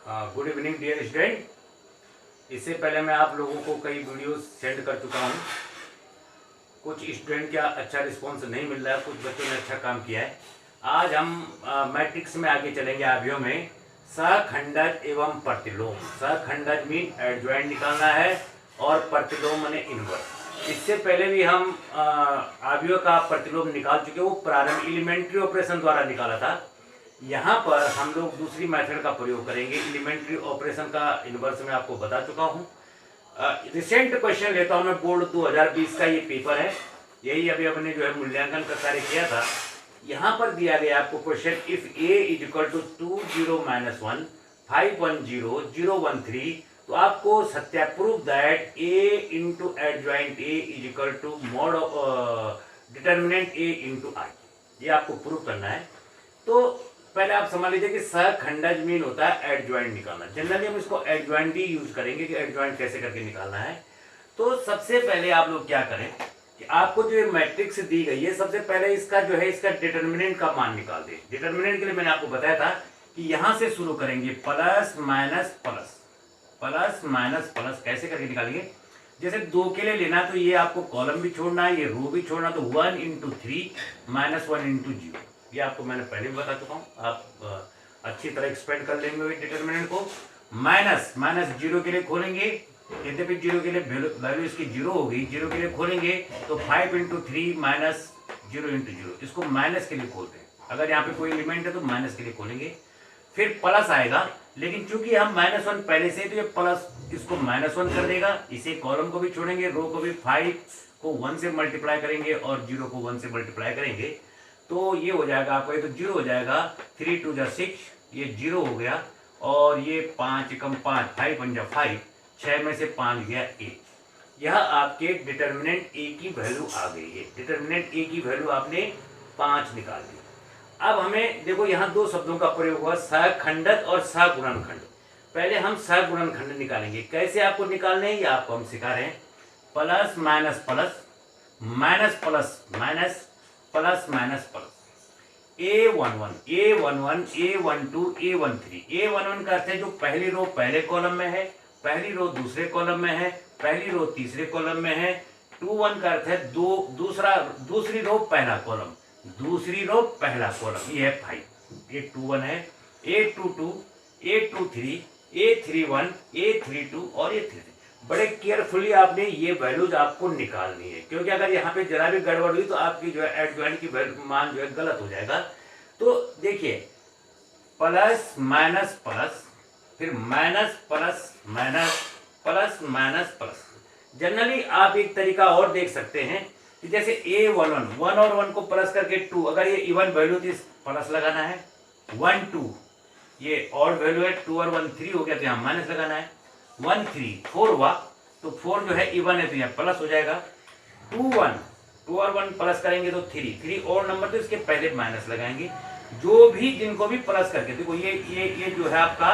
Good evening dear student. इससे पहले मैं आप लोगों को कई वीडियोस सेंड कर चुका हूँ। कुछ स्टूडेंट का अच्छा रिस्पॉन्स नहीं मिल रहा है, कुछ बच्चों ने अच्छा काम किया है। आज हम मैट्रिक्स में आगे चलेंगे। आव्यूह में सहखंडज एवं प्रतिलोम। सहखंडज मीन एडजॉइंट निकालना है और प्रतिलोम माने इनवर्स। इससे पहले भी हम आव्यूह का प्रतिलोम निकाल चुके, वो प्रारंभ एलिमेंट्री ऑपरेशन द्वारा निकाला था। यहाँ पर हम लोग दूसरी मेथड का प्रयोग करेंगे। एलिमेंट्री ऑपरेशन का इन्वर्स में आपको बता चुका हूँ। रिसेंट क्वेश्चन लेता हूँ मैं, बोर्ड 2020 का ये पेपर है। यही अभी अपने जो है मूल्यांकन का कार्य किया था। यहाँ पर दिया गया आपको question, if a is equal to 2 0 -1 5 1 0 0 1 3, तो आपको सत्याप्रूव that A into adjoint A is equal to mod determinant A into I, ये आपको प्रूव करना है। तो पहले आप समझ लीजिए कि सहखंडज मीन होता है एडजॉइंट निकालना। जनरली हम इसको एडजॉइंट ही यूज करेंगे कि एडजॉइंट कैसे करके निकालना है। तो सबसे पहले आप लोग क्या करें कि आपको जो मैट्रिक्स दी गई है, सबसे पहले इसका जो है इसका डिटर्मिनेंट का मान निकाल दें। डिटर्मिनेंट के लिए मैंने आपको बताया था कि यहां से शुरू करेंगे, plus minus plus, plus minus plus कैसे करके निकालेंगे। जैसे 2 के लिए लेना तो ये आपको कॉलम भी छोड़ना है, ये रो भी छोड़ना, तो 1 × 3 -1 × 0। ये आपको मैंने पहले भी बता चुका हूँ। आप अच्छी तरह एक्सपेंड कर लेंगे डिटर्मिनेंट को। माइनस माइनस 0 के लिए खोलेंगे, यद्यपि 0 के लिए वैल्यू इसकी 0 होगी। 0 के लिए खोलेंगे तो 5 × 3 -0 × 0, इसको माइनस के लिए खोलते हैं। अगर यहाँ पे कोई एलिमेंट है तो माइनस के लिए खोलेंगे। फिर प्लस आएगा, लेकिन चूंकि हम -1 पहले से, तो ये प्लस इसको -1 कर देगा। इसे कॉलम को भी छोड़ेंगे, रो को भी। 5 को 1 से मल्टीप्लाई करेंगे और 0 को 1 से मल्टीप्लाई करेंगे, तो ये हो जाएगा आपको, ये तो 0 हो जाएगा। 3 × 2 = 6, ये 0 हो गया। और ये 5 × 5 5 × 5, 6 में से 5 गया 1। यह आपके डिटर्मिनेंट ए की वैल्यू आ गई है। डिटर्मिनेंट ए की वैल्यू आपने 5 निकाल दी। अब हमें देखो यहाँ 2 शब्दों का प्रयोग हुआ, सहखंडज और सहगुणनखंड। पहले हम सहगुणनखंड निकालेंगे। कैसे आपको निकालने हैं ये आपको हम सिखा रहे हैं। Plus minus plus, minus plus minus, plus minus plus. A11 A11 A12 A13। A11 का अर्थ है जो पहली रो पहले कॉलम में है, पहली रो दूसरे कॉलम में है, पहली रो तीसरे कॉलम में है। 21 का अर्थ है दूसरी रो पहला कॉलम, दूसरी रो पहला कॉलम, ये है 5। ये 21 है। A22 A23 A31 A32 और ये 33। बड़े केयरफुली आपने ये वैल्यूज आपको निकालनी है, क्योंकि अगर यहाँ पे जरा भी गड़बड़ हुई तो आपकी जो है एडजॉइंट की मान जो है गलत हो जाएगा। तो देखिए, प्लस माइनस प्लस, फिर minus plus minus, plus minus plus. Generally आप एक तरीका और देख सकते हैं कि जैसे A11 1 और 1 को प्लस करके 2, अगर ये इवन वैल्यू थी प्लस लगाना है। 1 2 ये और वैल्यू है, 2 और 1 3 हो गया तो यहाँ माइनस लगाना है। 1 3 4 हुआ तो 4 जो है इवन है तो यहाँ प्लस हो जाएगा। 2 और 1 प्लस करेंगे तो 3 और नंबर तो इसके पहले माइनस लगाएंगे। जो भी जिनको भी प्लस करके देखो, ये जो है आपका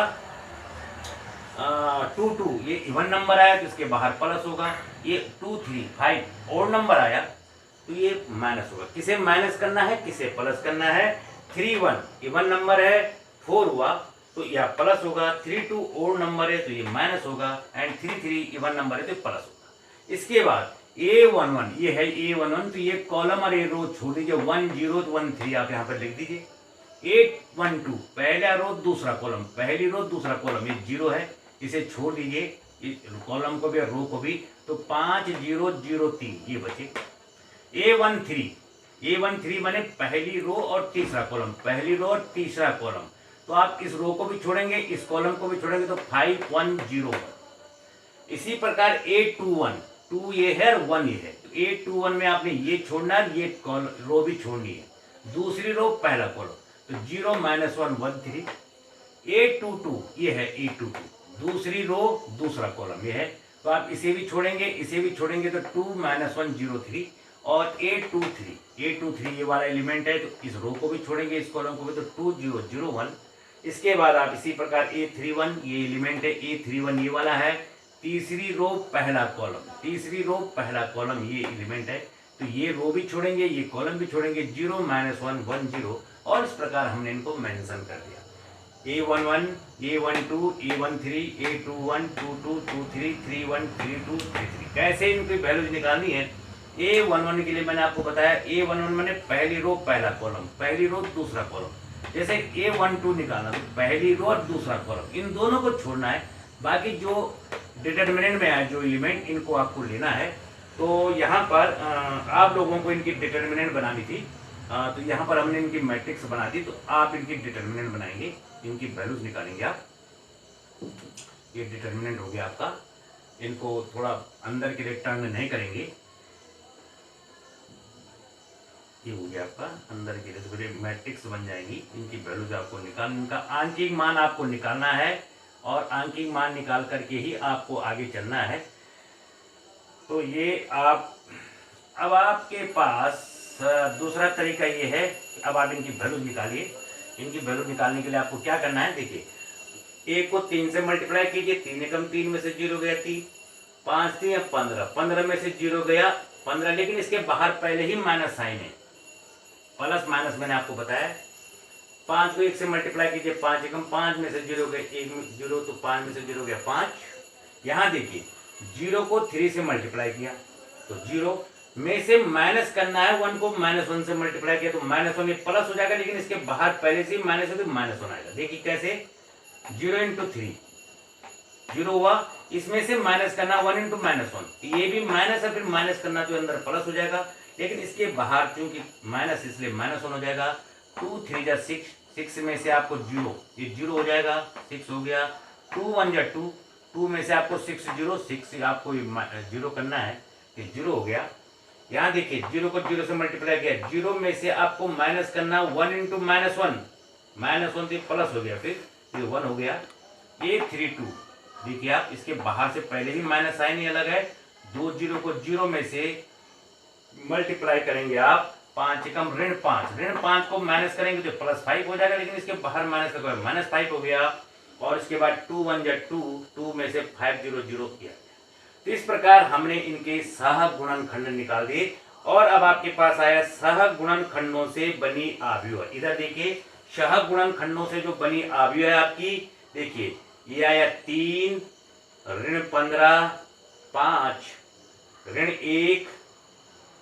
2 2 ये इवन नंबर आया तो इसके बाहर प्लस होगा। ये 2 3 5 और नंबर आया तो ये माइनस होगा। किसे माइनस करना है, किसे प्लस करना है। 3 1 इवन नंबर है, 4 हुआ तो यह प्लस होगा। 3 2 और नंबर है तो ये माइनस होगा। एंड 3 3 इवन नंबर है तो प्लस होगा। इसके बाद A11 ये है A11, तो ये कॉलम और ये रो छोड़ दीजिए। 1 0 1 3 आप यहाँ पर लिख दीजिए। 8 1 2 पहला रो दूसरा कॉलम, पहली रो दूसरा कॉलम, ये 0 है, इसे छोड़ दीजिए कॉलम को भी और रो को भी। तो 5 0 0 3 ये बचे। A13 माने पहली रो और तीसरा कॉलम, पहली रो और तीसरा कॉलम। तो आप इस रो को भी छोड़ेंगे, इस कॉलम को भी छोड़ेंगे, तो 5 1 0 1। इसी प्रकार A21 2 ये है और 1 ये है, तो A21 में आपने ये छोड़ना है, ये रो भी छोड़नी है। दूसरी रो पहला कॉलम, तो 0 -1 1 3। A22 ये है A22, दूसरी रो दूसरा कॉलम ये है, तो आप इसे भी छोड़ेंगे, इसे भी छोड़ेंगे, तो 2 -1 0 3। और A23 ये वाला एलिमेंट है, तो इस रो को भी छोड़ेंगे, इस कॉलम को भी, तो 2 0 0 1। इसके बाद आप इसी प्रकार A31 ये एलिमेंट है, A31 ये वाला है, तीसरी रो पहला कॉलम, तीसरी रो पहला कॉलम ये एलिमेंट है, तो ये रो भी छोड़ेंगे, ये कॉलम भी छोड़ेंगे। 0 -1 1 0, और इस प्रकार हमने इनको मेंशन कर दिया। A11, A12, A13, A21, 22, 23, 31, 32, 33। कैसे इनकी वैल्यूज निकालनी है? A11 के लिए मैंने आपको बताया, A11 मैंने पहली रो पहला कॉलम, पहली रो दूसरा कॉलम। जैसे A12 निकालना तो पहली रो और दूसरा कॉलम, इन दोनों को छोड़ना है। बाकी जो डिटर्मिनेंट में आए जो एलिमेंट, इनको आपको लेना है। तो यहाँ पर आप लोगों को इनकी डिटर्मिनेंट बनानी थी, तो यहाँ पर हमने इनकी मैट्रिक्स बना दी। तो आप इनकी डिटर्मिनेंट बनाएंगे, इनकी वैल्यूज निकालेंगे आप। ये डिटर्मिनेंट हो गया आपका। इनको थोड़ा अंदर के लिए टर्न नहीं करेंगे, ये हो गया आपका अंदर के लिए। तो फिर मैट्रिक्स बन जाएंगी, इनकी वैल्यूज आपको निकालना, इनका आंशिक मान आपको निकालना है और आंशिक मान निकाल करके ही आपको आगे चलना है। तो ये आप, अब आपके पास दूसरा तरीका ये है कि अब आप इनकी वैल्यूज निकालिए। इनकी वैल्यू निकालने के लिए आपको क्या करना है, देखिए, एक को 3 से मल्टीप्लाई कीजिए, 3 एकम 3 में से 0 गया 3, 5 3 15, 15 में से 0 गया 15, लेकिन इसके बाहर पहले ही माइनस साइन है, प्लस माइनस मैंने आपको बताया। 5 को 1 से मल्टीप्लाई कीजिए, 5 एकम 5 में से 0 गए 1 0, तो 5 में से 0 गया 5। यहाँ देखिए 0 को 3 से मल्टीप्लाई किया तो 0 में से माइनस करना है, 1 को -1 से मल्टीप्लाई किया तो -1, ये प्लस हो जाएगा, लेकिन इसके बाहर पहले से ही माइनस है तो -1 आएगा। देखिए कैसे, 0 × 3 0 हुआ, इसमें से माइनस करना 1 × -1, ये भी माइनस है, फिर माइनस करना तो अंदर प्लस हो जाएगा, लेकिन इसके बाहर चूंकि माइनस इसलिए -1 हो जाएगा। 2 3 जा 6, 6 में से आपको 0, ये 0 हो जाएगा, 6 हो गया। 2 1 जा 2, 2 में से आपको 6 0, 6 आपको 0 करना है, ये 0 हो गया। यहाँ देखिए 0 को 0 से मल्टीप्लाई किया, 0 में से आपको माइनस करना 1 × -1, -1 तो प्लस हो गया, फिर ये 1 हो गया। ये 3 2, देखिए आप इसके बाहर से पहले ही माइनस साइन ही अलग है। 2 0 को 0 में से मल्टीप्लाई करेंगे आप, 5 एकम -5, -5 को माइनस करेंगे तो +5 हो जाएगा, लेकिन इसके बाहर माइनस का -5 हो गया। और इसके बाद 2 1 जा 2, 2 में से 5 0 0 किया। तो इस प्रकार हमने इनके सहगुणनखंड निकाल दिए। और अब आपके पास आया सहगुणनखंडों से बनी आव्यूह। इधर देखिए सहगुणनखंडों से जो बनी आव्यूह है आपकी, देखिए ये आया 3 -15 5 -1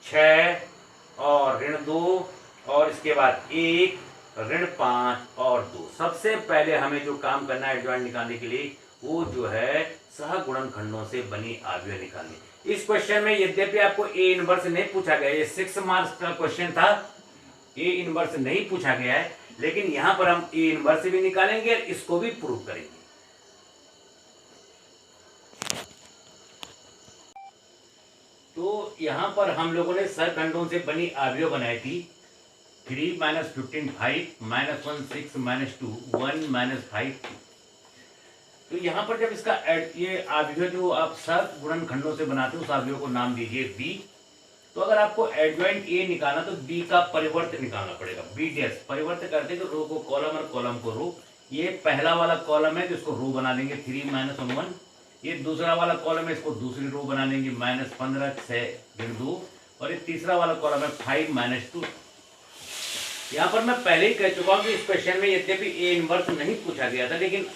6 और -2 और इसके बाद 1 -5 और 2। सबसे पहले हमें जो काम करना है एडजॉइंट निकालने के लिए, वो जो है सहगुणनखंडों से बनी आव्यूह निकालनी। इस क्वेश्चन में यद्यपि आपको ए इनवर्स नहीं पूछा गया, ये 6 मार्क्स का क्वेश्चन था, ए इनवर्स नहीं पूछा गया है, लेकिन यहां पर हम ए इनवर्स भी निकालेंगे और इसको भी प्रूव करेंगे। तो यहां पर हम लोगों ने सहखंडों से बनी आव्यूह बनाई थी। 3 -15 5 -1 6 -2 1 -5 2। तो यहाँ पर जब इसका ये आव्यूह जो आप सहगुणनखंडों से बनाते हो, उस आव्यूह को नाम दीजिए बी। तो अगर आपको एडजॉइंट ए निकालना तो बी का परिवर्त निकालना पड़ेगा, बी डैश। परिवर्त करते तो रो को कॉलम और कॉलम को रो। ये पहला वाला कॉलम है तो इसको रो बना लेंगे 3 - 1। ये दूसरा वाला कॉलम है, इसको दूसरी रो बना लेंगे -15 6 2। और ये तीसरा वाला कॉलम है 5 -2। यहाँ पर मैं पहले ही कह चुका हूँ कि इस क्वेश्चन में यद्यपि ए इनवर्स नहीं पूछा गया था, लेकिन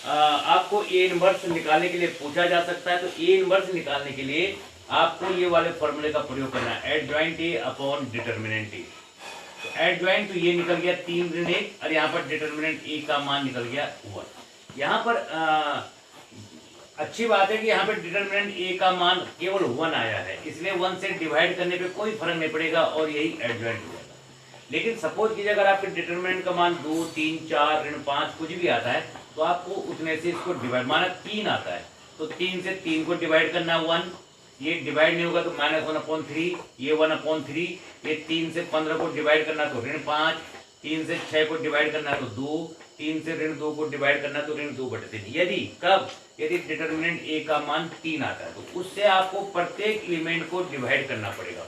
आपको ए इनवर्स निकालने के लिए पूछा जा सकता है। तो ए इनवर्स निकालने के लिए आपको ये वाले फॉर्मूले का प्रयोग करना है, एडजॉइंट ए अपॉन डिटर्मिनेंट ए। तो एडजॉइंट तो ये निकल गया 3 ऋण 1 और यहाँ पर डिटर्मिनेंट ए का मान निकल गया 1। यहाँ पर अच्छी बात है कि यहाँ पर डिटर्मिनेंट ए का मान केवल 1 आया है, इसलिए 1 से डिवाइड करने पे कोई फर्क नहीं पड़ेगा और यही एडजॉइंट हो जाएगा। लेकिन सपोज कीजिए अगर आपके डिटर्मिनेंट का मान 2 3 4 ऋण 5 कुछ भी आता है, तो आपको उतने से इसको डिवाइड, माना 3 आता है तो 3 से 3 को डिवाइड करना 1, ये डिवाइड नहीं होगा तो -1/3, ये 1/3, ये 3 से 15 को डिवाइड करना तो ऋण 5, 3 से 6 को डिवाइड करना तो 2, 3 से ऋण 2 को डिवाइड करना तो ऋण 2/3। यदि डिटर्मिनेंट ए का मान 3 आता है तो उससे आपको प्रत्येक एलिमेंट को डिवाइड करना पड़ेगा,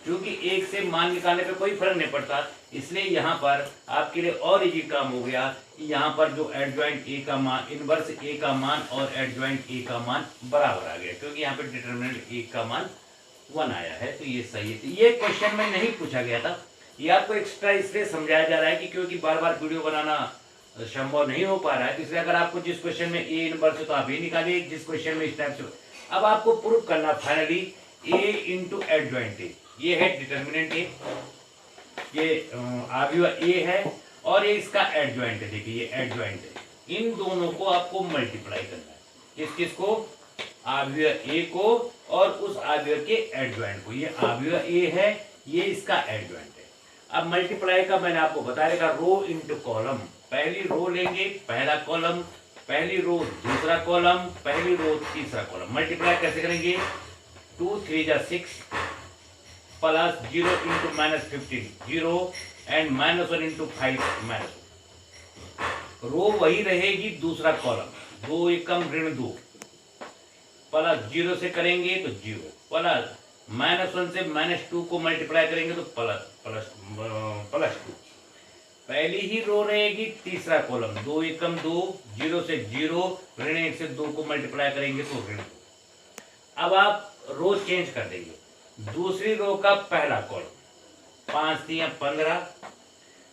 क्योंकि एक से मान निकालने पे कोई फर्क नहीं पड़ता। इसलिए यहाँ पर आपके लिए और इजी काम हो गया कि यहाँ पर जो एडजॉइंट ए का मान, इनवर्स ए का मान और एडजॉइंट ए का मान बराबर आ गया, क्योंकि यहाँ पे डिटर्मिनेंट ए का मान 1 आया है, तो ये सही है। ये क्वेश्चन में नहीं पूछा गया था, ये आपको एक्स्ट्रा इसलिए समझाया जा रहा है कि क्योंकि बार बार वीडियो बनाना संभव नहीं हो पा रहा है, इसलिए अगर आपको जिस क्वेश्चन में ए इनवर्स है तो आप ये निकालिए, जिस क्वेश्चन में इस टाइप से। अब आपको प्रूफ करना फाइनली ए इंटू एडजॉइंट ए, ये है डिटर्मिनेंट ए, ये अवयव ए है और ये इसका एडजॉइंट है। देखिए ये एडजॉइंट है, इन दोनों को आपको मल्टीप्लाई करना है, किस किस को, अवयव ए को और उस अवयव के एडजॉइंट को। ये अवयव ए है, ये इसका एडजॉइंट है। अब मल्टीप्लाई का मैंने आपको बताया, रो इंटू कॉलम, पहली रो लेंगे पहला कॉलम, पहली रो दूसरा कॉलम, पहली रो तीसरा कॉलम। मल्टीप्लाई कैसे करेंगे, 2 3 जा 6 plus 0 into minus 15 0 and -1 into 5 -1। रो वही रहेगी, दूसरा कॉलम 2 एकम ऋण 2 प्लस 0 से करेंगे तो 0 प्लस -1 से -2 को मल्टीप्लाई करेंगे तो प्लस 2। पहली ही रो रहेगी, तीसरा कॉलम 2 एकम 2 0 से 0 ऋण 1 से 2 को मल्टीप्लाई करेंगे तो ऋण 2। अब आप रो चेंज कर देंगे, दूसरी रो का पहला कॉलम 5 3 15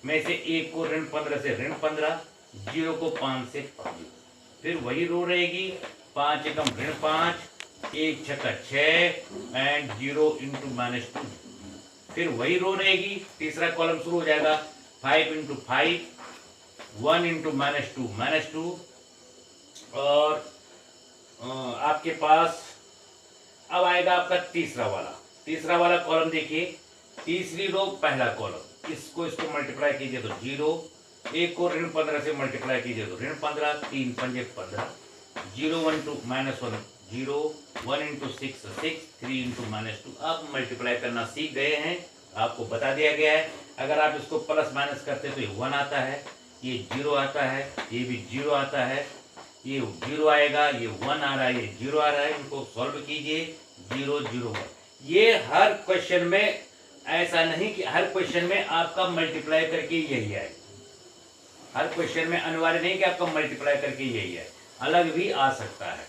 में से 1 को ऋण 15 से ऋण 15, 0 को 5 से 5, फिर वही रो रहेगी 5 एकम ऋण 5 1 छक्का 6 एंड 0 इंटू -2, फिर वही रो रहेगी, तीसरा कॉलम शुरू हो जाएगा 5 इंटू 5 1 इंटू -2 और आपके पास अब आएगा आपका तीसरा वाला कॉलम। देखिए तीसरी रो पहला कॉलम, इसको मल्टीप्लाई कीजिए तो 0, 1 को ऋण 15 से मल्टीप्लाई कीजिए तो ऋण 15, 3 पंजे 15, 0 1 टू -1 0, 1 इंटू 6 6, 3 इंटू -2। आप मल्टीप्लाई करना सीख गए हैं, आपको बता दिया गया है। अगर आप इसको प्लस माइनस करते तो ये 1 आता है, ये 0 आता है, ये भी 0 आता है, ये 0 आएगा, ये 1 आ रहा है, ये 0 आ रहा है। इनको सॉल्व कीजिए 0 0 1। ये हर क्वेश्चन में, ऐसा नहीं कि हर क्वेश्चन में आपका मल्टीप्लाई करके यही आए, हर क्वेश्चन में अनिवार्य नहीं कि आपका मल्टीप्लाई करके यही आए, अलग भी आ सकता है।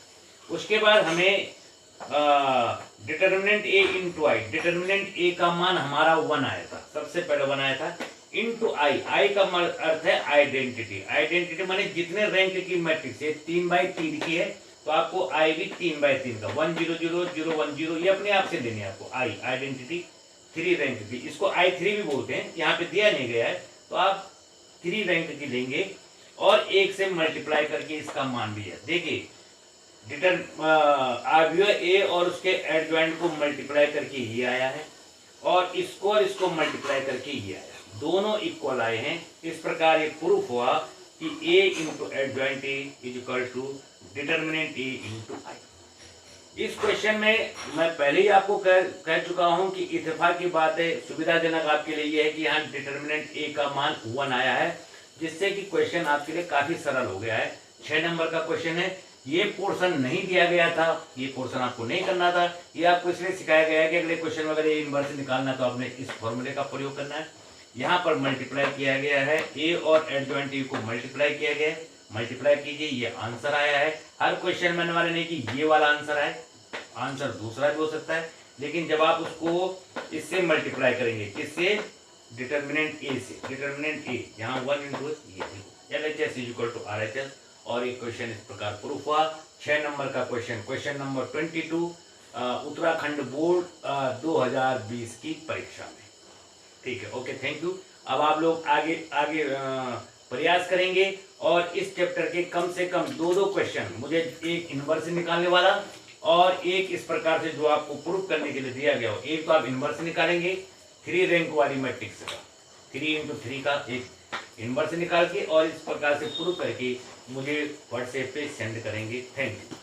उसके बाद हमें determinant A into I, determinant ए का मान हमारा 1 आया था, सबसे पहले 1 आया था, इंटू आई, आई का अर्थ है आइडेंटिटी। आइडेंटिटी माने जितने रैंक की मैट्रिक्स है 3/3 की है तो आपको आई भी 3/3 का 1 0 0 0 1 0 ये अपने आप से लेनी है आपको। आई आइडेंटिटी 3 रैंक की, इसको i3 भी बोलते हैं, यहाँ पे दिया नहीं गया है तो आप 3 रैंक की लेंगे और 1 से मल्टीप्लाई करके इसका मान भी है। देखिए अवयव ए और उसके एडजॉइंट को मल्टीप्लाई करके ये आया है और इसको मल्टीप्लाई करके ये आया, दोनों इक्वल आए हैं। इस प्रकार ये प्रूफ हुआ कि A into adjoint A is equal to determinant A into I. इस क्वेश्चन में मैं पहले ही आपको कह चुका हूं कि इत्तेफाक की बात है, सुविधाजनक आपके लिए ये है कि यहाँ डिटर्मिनेंट ए का मान 1 आया है, जिससे कि क्वेश्चन आपके लिए काफी सरल हो गया है। 6 नंबर का क्वेश्चन है, ये पोर्शन नहीं दिया गया था, ये पोर्शन आपको नहीं करना था, ये आपको इसलिए सिखाया गया है कि अगले क्वेश्चन में अगर ये इनवर्स निकालना तो आपने इस फॉर्मूले का प्रयोग करना है। यहाँ पर मल्टीप्लाई किया गया है, ए और एडजॉइंट ए को मल्टीप्लाई किया गया है, मल्टीप्लाई कीजिए, ये आंसर आया है। हर क्वेश्चन में वाले नहीं कि ये वाला आंसर आए, आंसर दूसरा भी हो सकता है, लेकिन जब आप उसको इससे मल्टीप्लाई करेंगे, किससे, डिटर्मिनेंट ए से, डिटर्मिनेंट ए यहाँ 1 इंटू ये LHS is equal to RHS। और एक क्वेश्चन इस प्रकार प्रूफ हुआ। 6 नंबर का क्वेश्चन नंबर 22 उत्तराखंड बोर्ड 2020 की परीक्षा में। ठीक है, ओके, थैंक यू। अब आप लोग आगे प्रयास करेंगे और इस चैप्टर के कम से कम 2 क्वेश्चन, मुझे एक इनवर्स निकालने वाला और एक इस प्रकार से जो आपको प्रूफ करने के लिए दिया गया हो। एक तो आप इनवर्स निकालेंगे 3 रैंक वाली मैट्रिक्स का, 3 इंटू 3 का एक इनवर्स निकाल के और इस प्रकार से प्रूफ करके मुझे व्हाट्सएप पे सेंड करेंगे। Thank you.